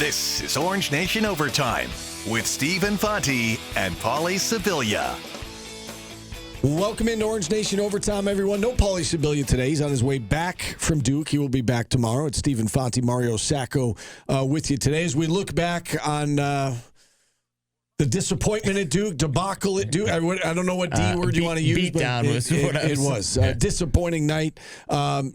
This is Orange Nation Overtime with Steve Infante and Paulie Sibilia. Welcome into Orange Nation Overtime, everyone. No Paulie Sibilia today. He's on his way back from Duke. He will be back tomorrow. It's Steve Infante, Mario Sacco with you today as we look back on the disappointment at Duke, debacle at Duke. I don't know what D word you want to use. Beat down was what I was. It was a disappointing night.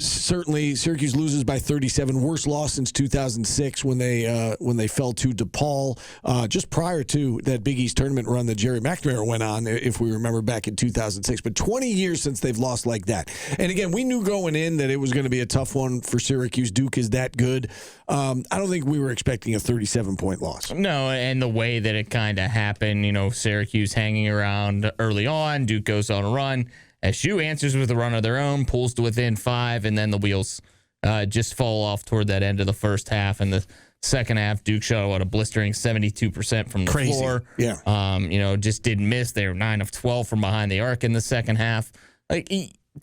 Certainly, Syracuse loses by 37. Worst loss since 2006 when they fell to DePaul. Just prior to that Big East tournament run that Jerry McNamara went on, if we remember back in 2006. But 20 years since they've lost like that. And again, we knew going in that it was going to be a tough one for Syracuse. Duke is that good. I don't think we were expecting a 37-point loss. No, and the way that it kind of happened, Syracuse hanging around early on, Duke goes on a run. SU answers with a run of their own, pulls to within 5, and then the wheels just fall off toward that end of the first half. And the second half, Duke shot a blistering 72% from the floor. Yeah. Just didn't miss. They were 9 of 12 from behind the arc in the second half.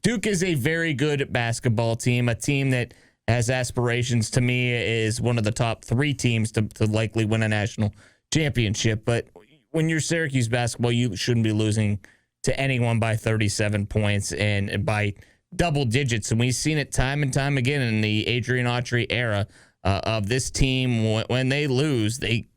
Duke is a very good basketball team, a team that has aspirations, to me, is one of the top 3 teams to likely win a national championship. But when you're Syracuse basketball, you shouldn't be losing to anyone by 37 points and by double digits. And we've seen it time and time again in the Adrian Autry era of this team. When they lose, they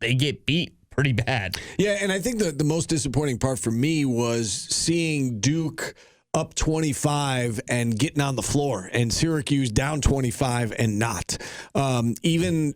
get beat pretty bad. Yeah, and I think the most disappointing part for me was seeing Duke up 25 and getting on the floor, and Syracuse down 25 and not. Even,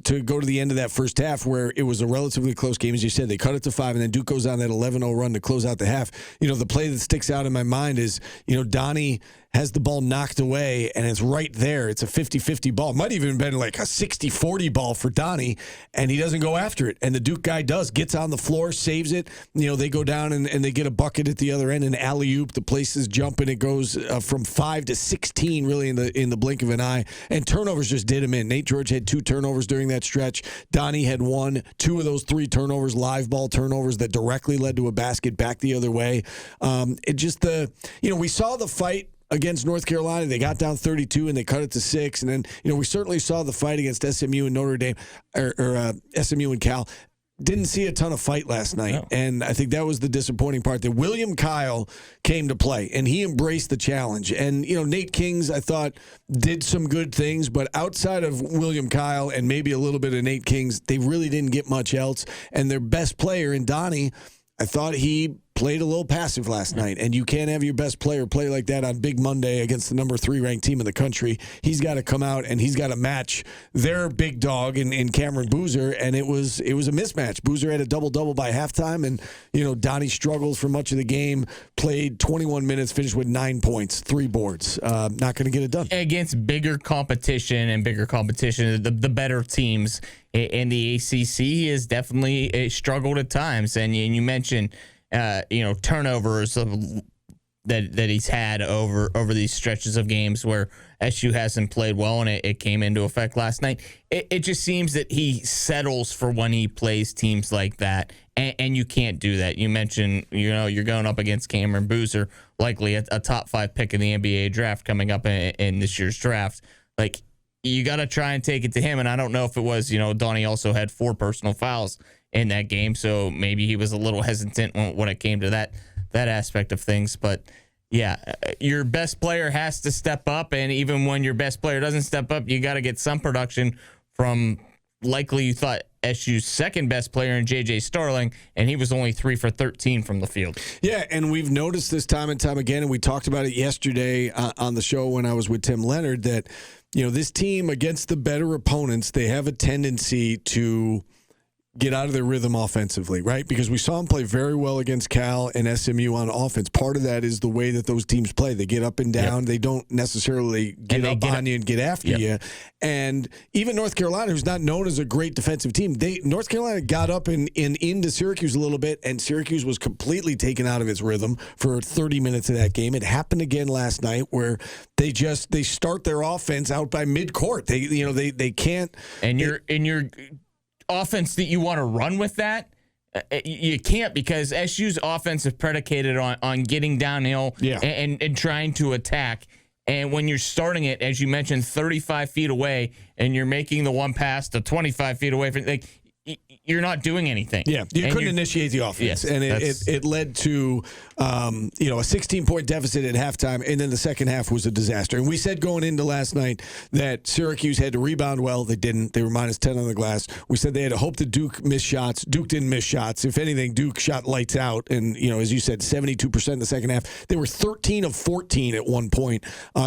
to go to the end of that first half where it was a relatively close game, as you said, they cut it to 5, and then Duke goes on that 11-0 run to close out the half. The play that sticks out in my mind is, Donnie has the ball knocked away, and it's right there. It's a 50-50 ball. It might even have been like a 60-40 ball for Donnie, and he doesn't go after it. And the Duke guy gets on the floor, saves it. They go down and they get a bucket at the other end, and alley-oop. The place is jumping. It goes from 5 to 16 really in the blink of an eye. And turnovers just did him in. Nate George had 2 turnovers during that stretch. Donnie had 1. 2 of those 3 turnovers, live ball turnovers that directly led to a basket back the other way. We saw the fight against North Carolina. They got down 32 and they cut it to 6. And then, we certainly saw the fight against SMU and Notre Dame, or SMU and Cal. Didn't see a ton of fight last night. No. And I think that was the disappointing part, that William Kyle came to play and he embraced the challenge. And, Nate Kings, I thought, did some good things, but outside of William Kyle and maybe a little bit of Nate Kings, they really didn't get much else. And their best player in Donnie, I thought he played a little passive last night, and you can't have your best player play like that on Big Monday against the number 3 ranked team in the country. He's got to come out and he's got to match their big dog in Cameron Boozer, and it was a mismatch. Boozer had a double-double by halftime, and Donnie struggled for much of the game, played 21 minutes, finished with 9 points, 3 boards. Not going to get it done. Against bigger competition, the better teams in the ACC, he has definitely struggled at times. And you mentioned turnovers that he's had over these stretches of games where SU hasn't played well, and it came into effect last night. It just seems that he settles for when he plays teams like that, and you can't do that. You mentioned, you're going up against Cameron Boozer, likely a top 5 pick in the NBA draft coming up in this year's draft. Like, you got to try and take it to him, and I don't know if it was, Donnie also had 4 personal fouls in that game, so maybe he was a little hesitant when it came to that aspect of things. But yeah, your best player has to step up, and even when your best player doesn't step up, you got to get some production from, likely you thought, SU's second best player in J.J. Starling, and he was only 3 for 13 from the field. Yeah, and we've noticed this time and time again, and we talked about it yesterday on the show when I was with Tim Leonard, that this team against the better opponents, they have a tendency to get out of their rhythm offensively, right? Because we saw them play very well against Cal and SMU on offense. Part of that is the way that those teams play. They get up and down. Yep. They don't necessarily get up on you and get after you. And even North Carolina, who's not known as a great defensive team, North Carolina got up and into Syracuse a little bit, and Syracuse was completely taken out of its rhythm for 30 minutes of that game. It happened again last night where they start their offense out by midcourt. They can't. And you're offense that you want to run with that, you can't, because SU's offense is predicated on getting downhill and trying to attack. And when you're starting it, as you mentioned, 35 feet away, and you're making the one pass to 25 feet away from, like, you're not doing anything. Yeah, you couldn't initiate the offense, yes, and it led to a 16-point deficit at halftime, and then the second half was a disaster. And we said going into last night that Syracuse had to rebound well. They didn't. They were minus 10 on the glass. We said they had to hope that Duke missed shots. Duke didn't miss shots. If anything, Duke shot lights out, and as you said, 72% in the second half. They were 13 of 14 at one point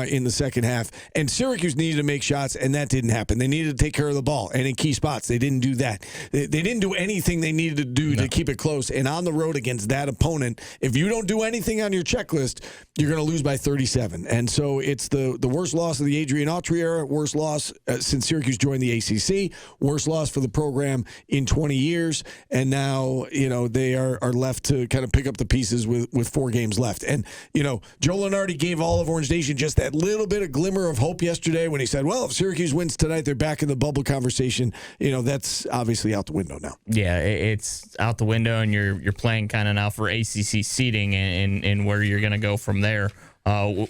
in the second half, and Syracuse needed to make shots, and that didn't happen. They needed to take care of the ball, and in key spots, they didn't do that. They didn't do anything they needed to do to keep it close. And on the road against that opponent, if you don't do anything on your checklist, you're going to lose by 37. And so it's the worst loss of the Adrian Autry era, worst loss since Syracuse joined the ACC, worst loss for the program in 20 years. And now, they are left to kind of pick up the pieces with 4 games left. And, Joe Lunardi gave all of Orange Nation just that little bit of glimmer of hope yesterday when he said, well, if Syracuse wins tonight, they're back in the bubble conversation. That's obviously out the window now. Yeah, it's out the window, and you're playing kind of now for ACC seeding and where you're going to go from there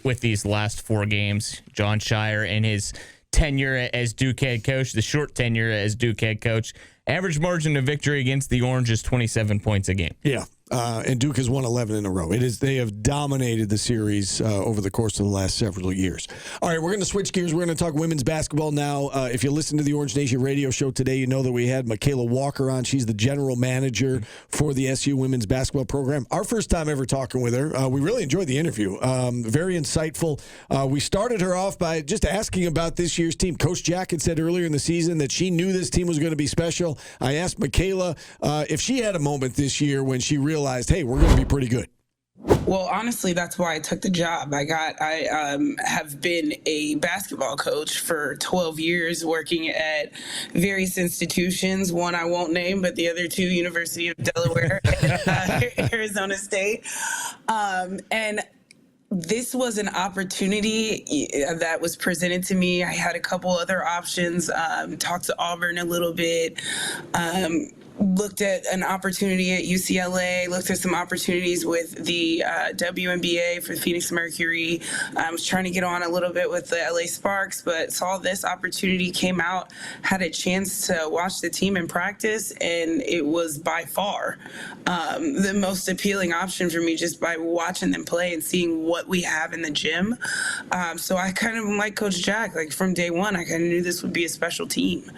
with these last 4 games. John Shire and his tenure as Duke head coach, the short tenure as Duke head coach, average margin of victory against the Orange is 27 points a game. Yeah. And Duke has won 11 in a row. They have dominated the series over the course of the last several years. All right, we're going to switch gears. We're going to talk women's basketball now. If you listen to the Orange Nation radio show today, you know that we had Michaela Walker on. She's the general manager for the SU women's basketball program. Our first time ever talking with her. We really enjoyed the interview. Very insightful. We started her off by just asking about this year's team. Coach Jack had said earlier in the season that she knew this team was going to be special. I asked Michaela if she had a moment this year when she realized, hey, we're going to be pretty good. Well, honestly, that's why I took the job. I have been a basketball coach for 12 years, working at various institutions. One I won't name, but the other 2, University of Delaware and Arizona State. And this was an opportunity that was presented to me. I had a couple other options, talked to Auburn a little bit, looked at an opportunity at UCLA, looked at some opportunities with the WNBA for the Phoenix Mercury. I was trying to get on a little bit with the LA Sparks, but saw this opportunity, came out, had a chance to watch the team in practice, and it was by far the most appealing option for me, just by watching them play and seeing what we have in the gym. So I kind of like Coach Jack. Like, from day one, I kind of knew this would be a special team.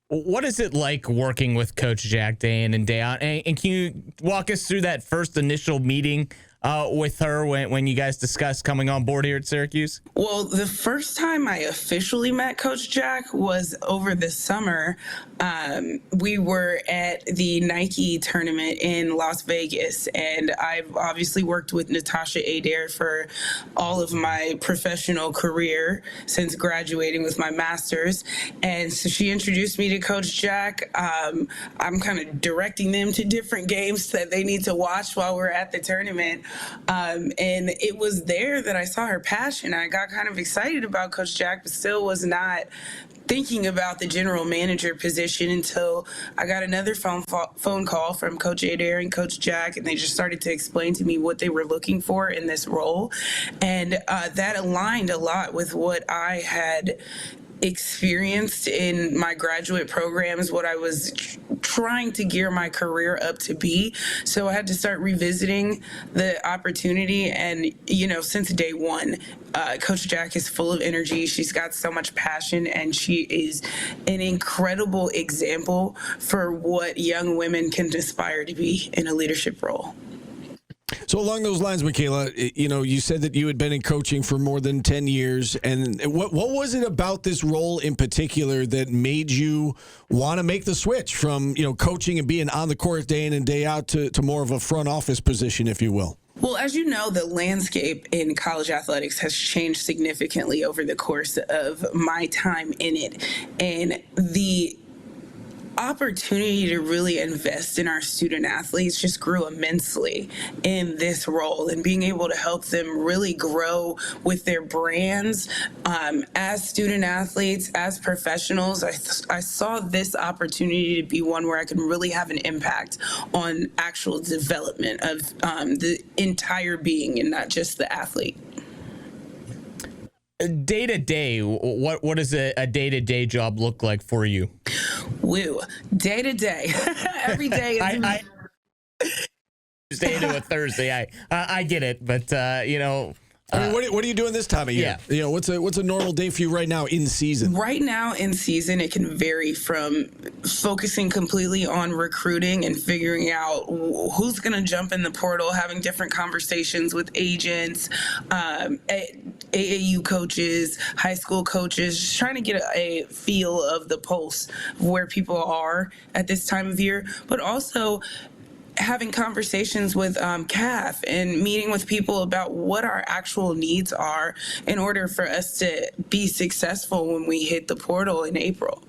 What is it like working with Coach Jack day in and day out? And can you walk us through that first initial meeting with her when you guys discussed coming on board here at Syracuse? Well, the first time I officially met Coach Jack was over the summer. We were at the Nike tournament in Las Vegas, and I've obviously worked with Natasha Adair for all of my professional career since graduating with my master's. And so she introduced me to Coach Jack. I'm kind of directing them to different games that they need to watch while we're at the tournament. And it was there that I saw her passion. I got kind of excited about Coach Jack, but still was not thinking about the general manager position until I got another phone call from Coach Adair and Coach Jack, and they just started to explain to me what they were looking for in this role. And that aligned a lot with what I had experienced in my graduate programs, what I was trying to gear my career up to be. So I had to start revisiting the opportunity. And, since day one, Coach Jack is full of energy. She's got so much passion, and she is an incredible example for what young women can aspire to be in a leadership role. So along those lines, Michaela, you said that you had been in coaching for more than 10 years. And what was it about this role in particular that made you want to make the switch from, coaching and being on the court day in and day out to more of a front office position, if you will? Well, as you know, the landscape in college athletics has changed significantly over the course of my time in it. And the opportunity to really invest in our student athletes just grew immensely in this role, and being able to help them really grow with their brands as student athletes, as professionals. I saw this opportunity to be one where I could really have an impact on actual development of the entire being and not just the athlete. day to day, what does a day to day job look like for you? Woo, day to day, every day is. Tuesday to a Thursday. I get it, but I mean, what are you doing this time of year? Yeah. What's a normal day for you right now in season? Right now in season, it can vary from focusing completely on recruiting and figuring out who's going to jump in the portal, having different conversations with agents, AAU coaches, high school coaches, just trying to get a feel of the pulse of where people are at this time of year, but also having conversations with CAF and meeting with people about what our actual needs are in order for us to be successful when we hit the portal in April.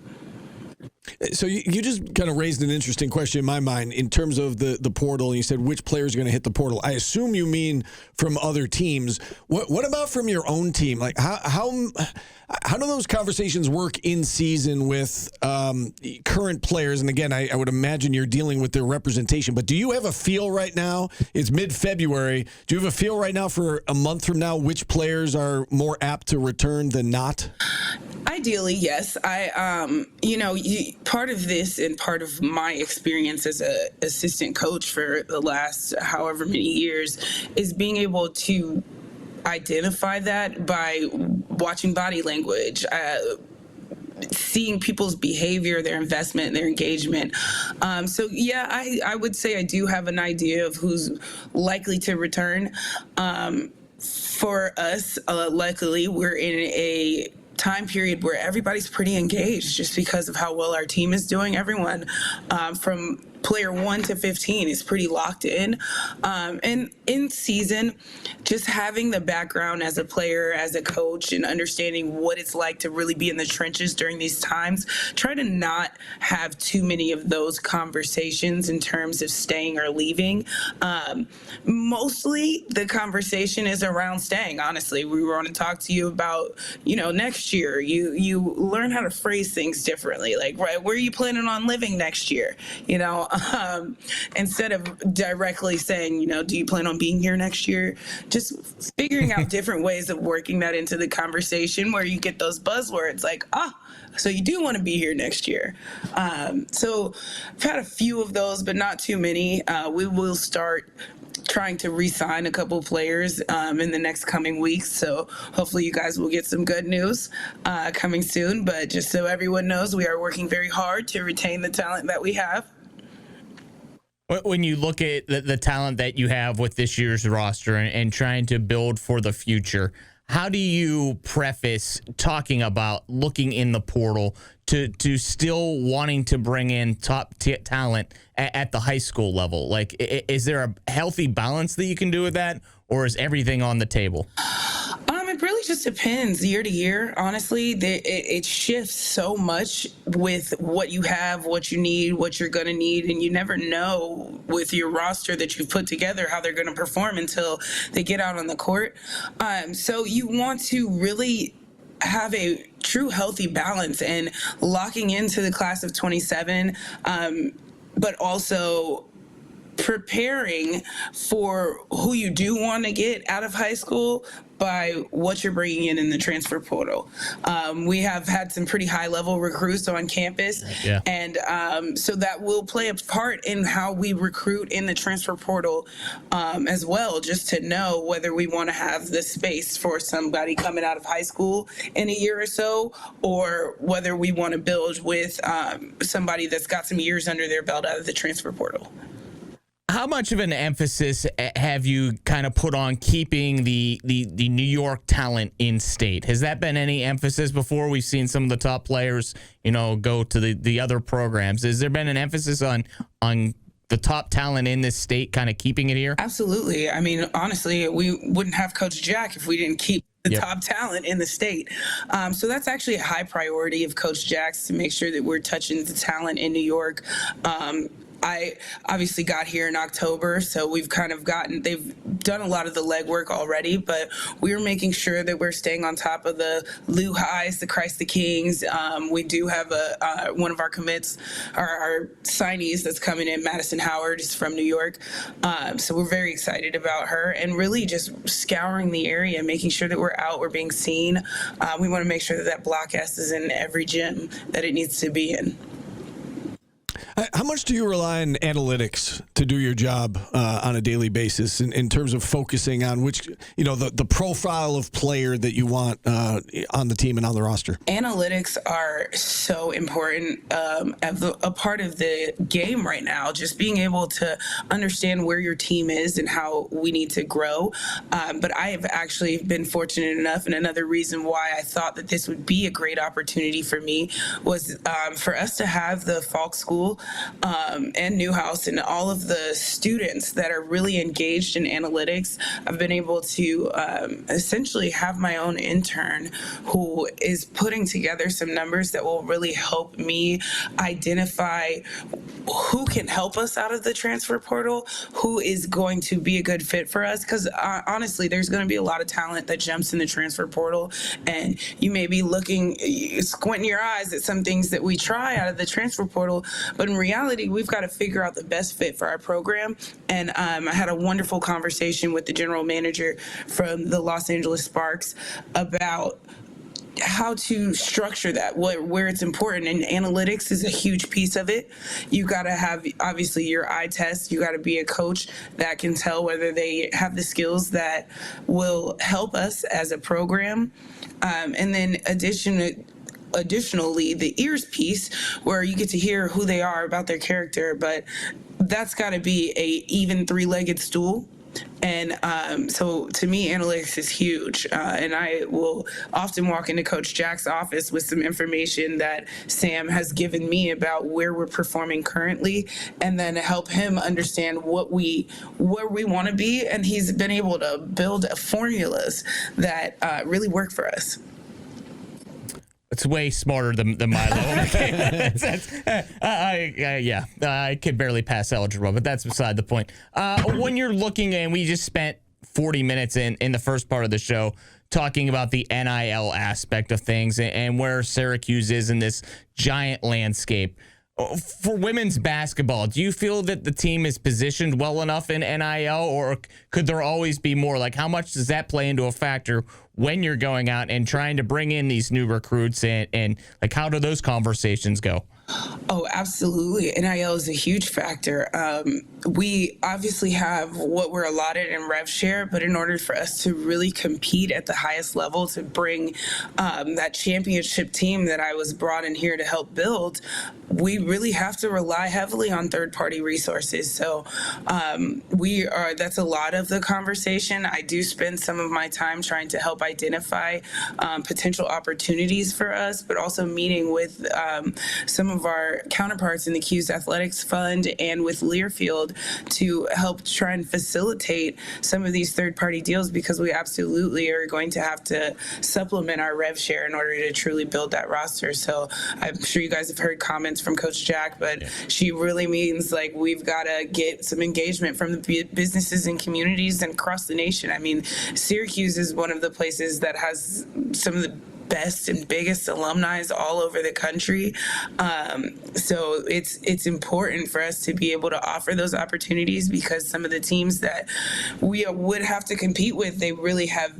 So you just kind of raised an interesting question in my mind in terms of the portal. You said which players are going to hit the portal. I assume you mean from other teams. What about from your own team? Like how do those conversations work in season with current players? And again, I would imagine you're dealing with their representation. But do you have a feel right now? It's mid-February. Do you have a feel right now for a month from now which players are more apt to return than not? Ideally, yes. Part of this and part of my experience as an assistant coach for the last however many years is being able to identify that by watching body language, seeing people's behavior, their investment, their engagement. I would say I do have an idea of who's likely to return. For us, luckily, we're in a time period where everybody's pretty engaged just because of how well our team is doing. Everyone from player 1 to 15 is pretty locked in. And in season, just having the background as a player, as a coach, and understanding what it's like to really be in the trenches during these times, try to not have too many of those conversations in terms of staying or leaving. Mostly the conversation is around staying, honestly. We want to talk to you about, next year. You learn how to phrase things differently. Like, right, where are you planning on living next year? Instead of directly saying, do you plan on being here next year? Just figuring out different ways of working that into the conversation where you get those buzzwords like, so you do want to be here next year. So I've had a few of those, but not too many. We will start trying to re-sign a couple players in the next coming weeks. So hopefully you guys will get some good news coming soon. But just so everyone knows, we are working very hard to retain the talent that we have. When you look at the talent that you have with this year's roster and trying to build for the future, how do you preface talking about looking in the portal to still wanting to bring in top talent at the high school level? Like, is there a healthy balance that you can do with that, or is everything on the table? It really just depends year to year. Honestly, it shifts so much with what you have, what you need, what you're going to need. And you never know with your roster that you've put together how they're going to perform until they get out on the court. So you want to really have a true healthy balance and locking into the class of 27, but also preparing for who you do want to get out of high school by what you're bringing in the transfer portal. We have had some pretty high-level recruits on campus, and so that will play a part in how we recruit in the transfer portal as well, just to know whether we want to have the space for somebody coming out of high school in a year or so, or whether we want to build with somebody that's got some years under their belt out of the transfer portal. How much of an emphasis have you kind of put on keeping the New York talent in state? Has that been any emphasis before? We've seen some of the top players, go to the other programs. Has there been an emphasis on the top talent in this state kind of keeping it here? Absolutely. I mean, honestly, we wouldn't have Coach Jack if we didn't keep the top talent in the state. So that's actually a high priority of Coach Jack's, to make sure that we're touching the talent in New York. I obviously got here in October, so we've kind of they've done a lot of the legwork already, but we're making sure that we're staying on top of the Lou Highs, the Christ the Kings. We do have one of our commits, our signees that's coming in, Madison Howard, is from New York. So we're very excited about her and really just scouring the area, making sure that we're being seen. We want to make sure that Block S is in every gym that it needs to be in. How much do you rely on analytics to do your job on a daily basis in terms of focusing on which, the profile of player that you want on the team and on the roster? Analytics are so important, a part of the game right now, just being able to understand where your team is and how we need to grow. But I have actually been fortunate enough, and another reason why I thought that this would be a great opportunity for me was for us to have the Falk School and Newhouse and all of the students that are really engaged in analytics. I've been able to essentially have my own intern who is putting together some numbers that will really help me identify who can help us out of the transfer portal, who is going to be a good fit for us. Because honestly, there's going to be a lot of talent that jumps in the transfer portal, and you may be squinting your eyes at some things that we try out of the transfer portal, but in reality, we've got to figure out the best fit for our program. And I had a wonderful conversation with the general manager from the Los Angeles Sparks about how to structure that, where it's important, and analytics is a huge piece of it. You got to have, obviously, your eye test. You got to be a coach that can tell whether they have the skills that will help us as a program. And then additionally, the ears piece, where you get to hear who they are about their character, but that's got to be a even three-legged stool. And so to me, analytics is huge. And I will often walk into Coach Jack's office with some information that Sam has given me about where we're performing currently, and then help him understand where we want to be. And he's been able to build formulas that really work for us. It's way smarter than my level. I could barely pass algebra, but that's beside the point. When you're looking, and we just spent 40 minutes in the first part of the show talking about the NIL aspect of things and where Syracuse is in this giant landscape. For women's basketball, do you feel that the team is positioned well enough in NIL, or could there always be more? Like, how much does that play into a factor when you're going out and trying to bring in these new recruits, and like, how do those conversations go? Oh, absolutely. NIL is a huge factor. We obviously have what we're allotted in rev share, but in order for us to really compete at the highest level, to bring that championship team that I was brought in here to help build, we really have to rely heavily on third-party resources. So that's a lot of the conversation. I do spend some of my time trying to help identify potential opportunities for us, but also meeting with some of our counterparts in the Q's Athletics Fund and with Learfield to help try and facilitate some of these third-party deals, because we absolutely are going to have to supplement our rev share in order to truly build that roster. So I'm sure you guys have heard comments from Coach Jack, but she really means, like, we've got to get some engagement from the businesses and communities and across the nation. I mean, Syracuse is one of the places that has some of the best and biggest alumni all over the country. So it's important for us to be able to offer those opportunities, because some of the teams that we would have to compete with, they really have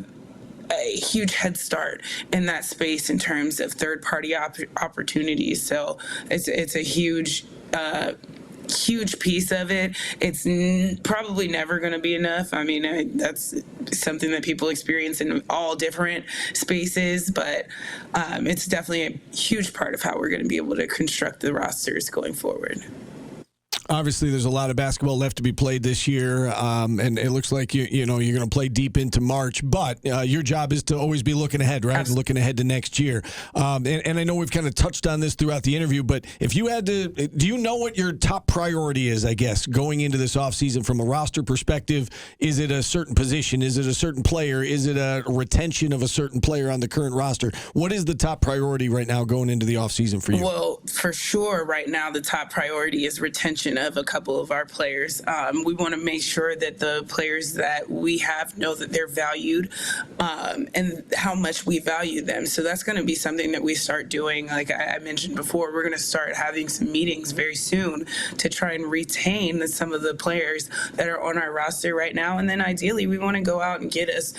a huge head start in that space in terms of third-party opportunities. So it's a huge piece of it. It's probably never going to be enough. I mean, that's something that people experience in all different spaces, but it's definitely a huge part of how we're going to be able to construct the rosters going forward. Obviously, there's a lot of basketball left to be played this year, and it looks like you're going to play deep into March. But your job is to always be looking ahead, right? Absolutely. Looking ahead to next year. And I know we've kind of touched on this throughout the interview, but if you had to, do you know what your top priority is, I guess, going into this offseason from a roster perspective? Is it a certain position? Is it a certain player? Is it a retention of a certain player on the current roster? What is the top priority right now going into the offseason for you? Well, for sure, right now, the top priority is retention retention of a couple of our players. We want to make sure that the players that we have know that they're valued and how much we value them. So that's going to be something that we start doing. Like I mentioned before, we're going to start having some meetings very soon to try and retain some of the players that are on our roster right now. And then ideally, we want to go out and get us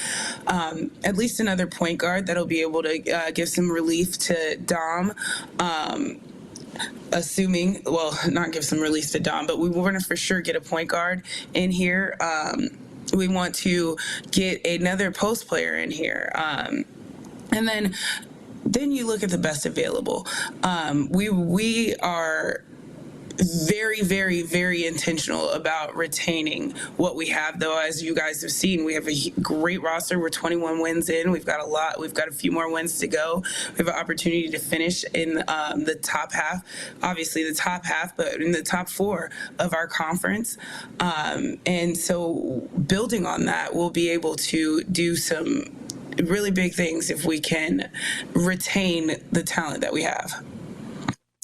at least another point guard that'll be able to give some relief to Dom. Assuming, well, not give some release to Dom, but we want to for sure get a point guard in here. We want to get another post player in here. And then you look at the best available. We are very, very, very intentional about retaining what we have, though. As you guys have seen, we have a great roster. We're 21 wins in. We've got a lot. We've got a few more wins to go. We have an opportunity to finish in the top half, obviously the top half, but in the top 4 of our conference. And so building on that, we'll be able to do some really big things if we can retain the talent that we have.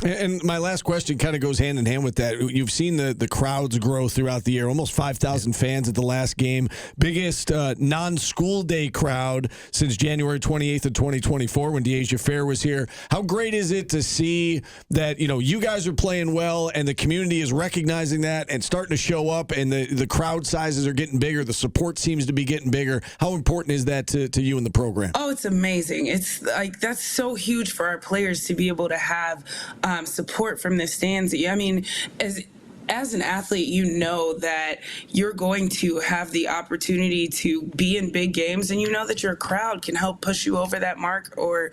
And my last question kind of goes hand in hand with that. You've seen the crowds grow throughout the year. Almost 5,000 fans at the last game. Biggest non-school day crowd since January 28th of 2024 when DeAsia Fair was here. How great is it to see that, you guys are playing well and the community is recognizing that and starting to show up and the crowd sizes are getting bigger. The support seems to be getting bigger. How important is that to you in the program? Oh, it's amazing. It's like that's so huge for our players to be able to have support from the stands. I mean, as an athlete, you know that you're going to have the opportunity to be in big games, and you know that your crowd can help push you over that mark, or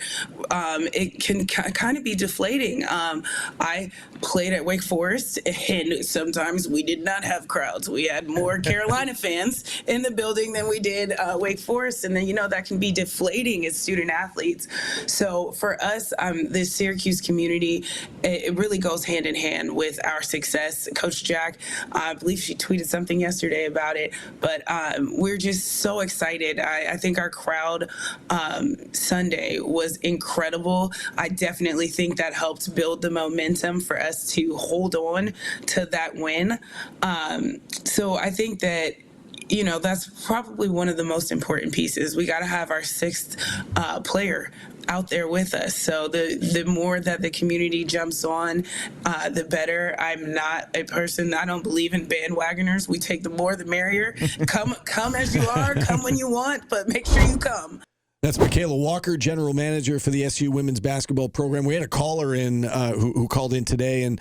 it can kind of be deflating. I played at Wake Forest, and sometimes we did not have crowds. We had more Carolina fans in the building than we did Wake Forest, and then that can be deflating as student athletes. So for us, the Syracuse community, it really goes hand in hand with our success. Coach Jack, I believe she tweeted something yesterday about it, but we're just so excited. I think our crowd Sunday was incredible. I definitely think that helped build the momentum for us to hold on to that win. So I think that that's probably one of the most important pieces. We got to have our 6th player out there with us. So the more that the community jumps on, the better. I'm not a person, I don't believe in bandwagoners. We take the more the merrier. Come as you are, come when you want, but make sure you come. That's Michaela Walker, general manager for the SU women's basketball program. We had a caller in who called in today and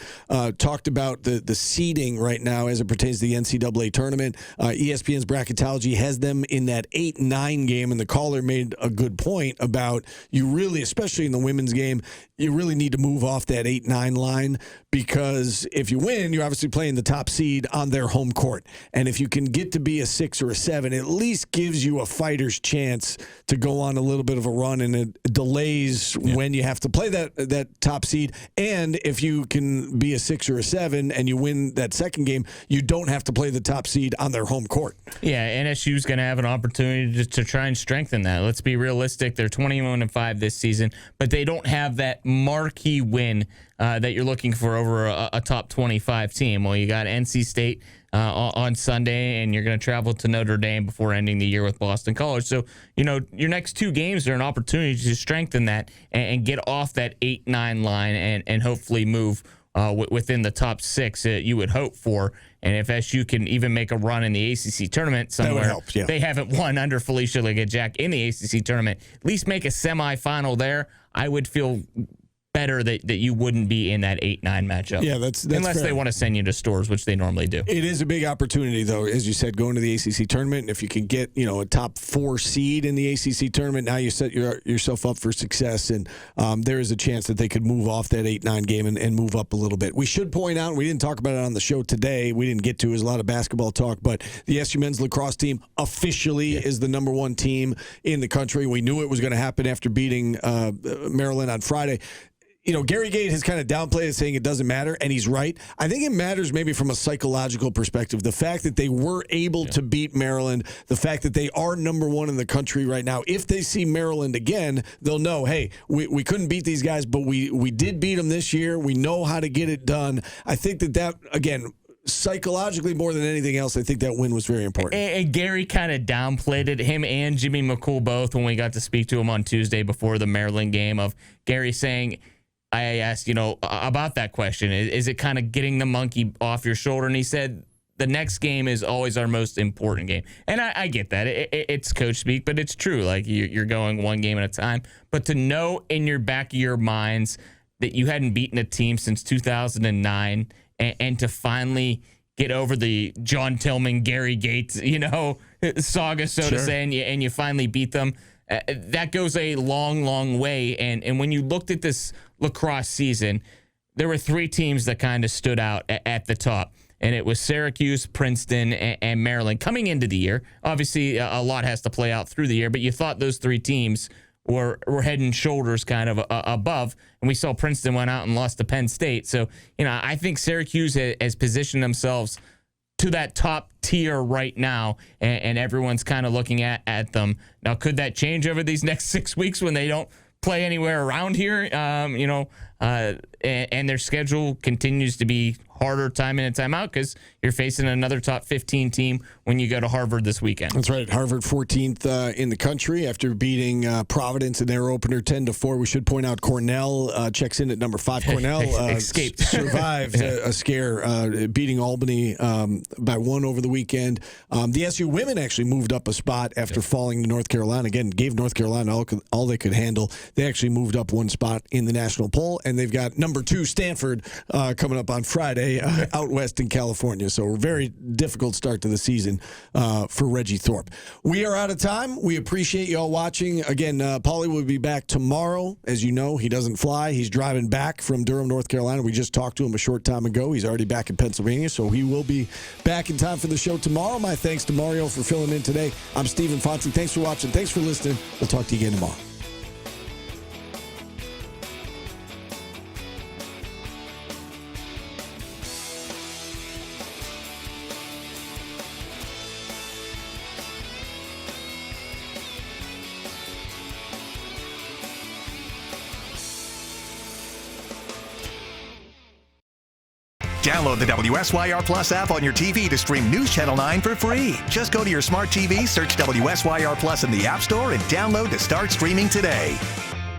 talked about the seeding right now as it pertains to the NCAA tournament. ESPN's bracketology has them in that 8-9 game, and the caller made a good point about you really, especially in the women's game, you really need to move off that 8-9 line, because if you win, you're obviously playing the top seed on their home court. And if you can get to be a 6 or a 7, it at least gives you a fighter's chance to go on a little bit of a run, and it delays when you have to play that top seed. And if you can be a 6 or a 7 and you win that second game, you don't have to play the top seed on their home court. Yeah, NSU's going to have an opportunity to try and strengthen that. Let's be realistic. They're 21-5 this season, but they don't have that marquee win that you're looking for over a top 25 team. Well, you got NC State on Sunday, and you're going to travel to Notre Dame before ending the year with Boston College. So, your next 2 games are an opportunity to strengthen that and get off that 8-9 line and hopefully move within the top 6 you would hope for. And if SU can even make a run in the ACC tournament somewhere, that would help, yeah. They haven't won under Felicia Liggett-Jack in the ACC tournament, at least make a semifinal there, I would feel better that you wouldn't be in that 8-9 matchup. Yeah, that's unless fair. They want to send you to stores, which they normally do. It is a big opportunity, though, as you said, going to the ACC tournament. And if you can get a top 4 seed in the ACC tournament, now you set yourself up for success. And there is a chance that they could move off that 8-9 game and move up a little bit. We should point out, we didn't talk about it on the show today. We didn't get to. There's a lot of basketball talk, but the SU men's lacrosse team officially is the number 1 team in the country. We knew it was going to happen after beating Maryland on Friday. Gary Gate has kind of downplayed it, saying it doesn't matter, and he's right. I think it matters maybe from a psychological perspective. The fact that they were able to beat Maryland, the fact that they are number 1 in the country right now. If they see Maryland again, they'll know, hey, we couldn't beat these guys, but we did beat them this year. We know how to get it done. I think that again, psychologically, more than anything else, I think that win was very important. And Gary kind of downplayed it, him and Jimmy McCool both, when we got to speak to him on Tuesday before the Maryland game, of Gary saying, I asked, about that question. Is it kind of getting the monkey off your shoulder? And he said, the next game is always our most important game. And I get that. It's coach speak, but it's true. Like, you're going one game at a time. But to know in your back of your minds that you hadn't beaten a team since 2009 and to finally get over the John Tillman, Gary Gates, saga, so to say, and you finally beat them, that goes a long, long way. And when you looked at this lacrosse season, there were three teams that kind of stood out at the top. And it was Syracuse, Princeton, and Maryland coming into the year. Obviously, a lot has to play out through the year, but you thought those three teams were head and shoulders kind of above. And we saw Princeton went out and lost to Penn State. So, I think Syracuse has positioned themselves to that top tier right now, and everyone's kind of looking at them. Now, could that change over these next 6 weeks when they don't play anywhere around here? And their schedule continues to be harder time in and time out because you're facing another top 15 team when you go to Harvard this weekend. That's right. Harvard 14th in the country after beating Providence in their opener 10-4. We should point out Cornell checks in at number 5. Cornell escaped, survived a scare, beating Albany by 1 over the weekend. The SU women actually moved up a spot after falling to North Carolina. Again, gave North Carolina all they could handle. They actually moved up one spot in the national poll, and they've got number 2 Stanford coming up on Friday out west in California. So a very difficult start to the season for Reggie Thorpe. We are out of time. We appreciate you all watching. Again, Paulie will be back tomorrow. As you know, he doesn't fly. He's driving back from Durham, North Carolina. We just talked to him a short time ago. He's already back in Pennsylvania, so he will be back in time for the show tomorrow. My thanks to Mario for filling in today. I'm Stephen Fonte. Thanks for watching. Thanks for listening. We'll talk to you again tomorrow. Download the WSYR Plus app on your TV to stream News Channel 9 for free. Just go to your smart TV, search WSYR Plus in the App Store, and download to start streaming today.